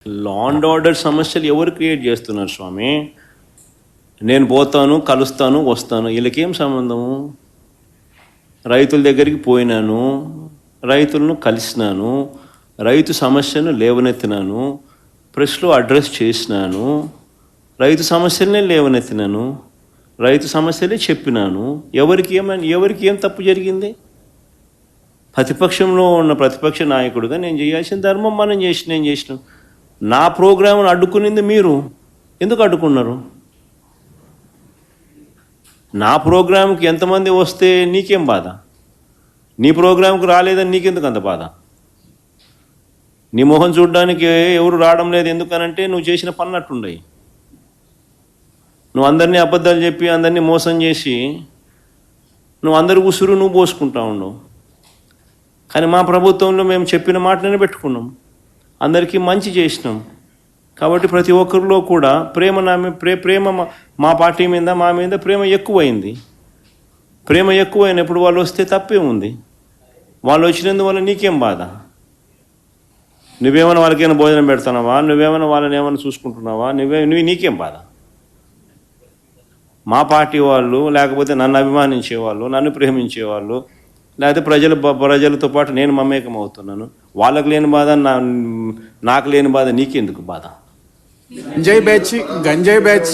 Law and order సమస్యలు ఎవరు create చేస్తున్నారు స్వామి? నేను పోతాను, కలుస్తాను, వస్తాను, వీళ్ళకేం సంబంధము? రైతుల దగ్గరికి పోయినాను, రైతులను కలిసినాను, రైతు సమస్యను లేవనెత్తినాను, ప్రెస్లో అడ్రస్ చేసినాను, రైతు సమస్యలనే లేవనెత్తినాను, రైతు సమస్యలే చెప్పినాను. ఎవరికి ఏం తప్పు జరిగింది? ప్రతిపక్షంలో ఉన్న ప్రతిపక్ష నాయకుడిగా నేను చేయాల్సిన ధర్మం నేను చేసినాం. నా ప్రోగ్రాంను అడ్డుకునింది మీరు. ఎందుకు అడ్డుకున్నారు? నా ప్రోగ్రాంకి ఎంతమంది వస్తే నీకేం బాధ? నీ ప్రోగ్రాంకి రాలేదని నీకెందుకు అంత బాధ? నీ మొహం చూడడానికి ఎవరు రావడం లేదు ఎందుకనంటే నువ్వు చేసిన పన్నట్టుండయి. నువ్వు అందరినీ అబద్ధాలు చెప్పి అందరినీ మోసం చేసి నువ్వు అందరి ఉసురు నువ్వు పోసుకుంటా ఉండవు. కానీ మా ప్రభుత్వంలో మేము చెప్పిన మాటనే పెట్టుకున్నాం, అందరికీ మంచి చేసినాం. కాబట్టి ప్రతి ఒక్కరిలో కూడా ప్రేమ మా పార్టీ మీద మా మీద ప్రేమ ఎక్కువైంది. ప్రేమ ఎక్కువైనప్పుడు వాళ్ళు వస్తే తప్పే ఉంది. వాళ్ళు వచ్చినందువల్ల నీకేం బాధ? నువ్వేమైనా వాళ్ళకైనా భోజనం పెడతానావా? నువ్వేమైనా వాళ్ళని ఏమైనా చూసుకుంటున్నావా? నీకేం బాధ? మా పార్టీ వాళ్ళు, లేకపోతే నన్ను అభిమానించేవాళ్ళు, నన్ను ప్రేమించేవాళ్ళు, లేకపోతే ప్రజలతో పాటు నేను మమేకం అవుతున్నాను, వాళ్ళకు లేని బాధ నాకు లేని బాధ నీకెందుకు బాధ? గంజాయి బ్యాచ్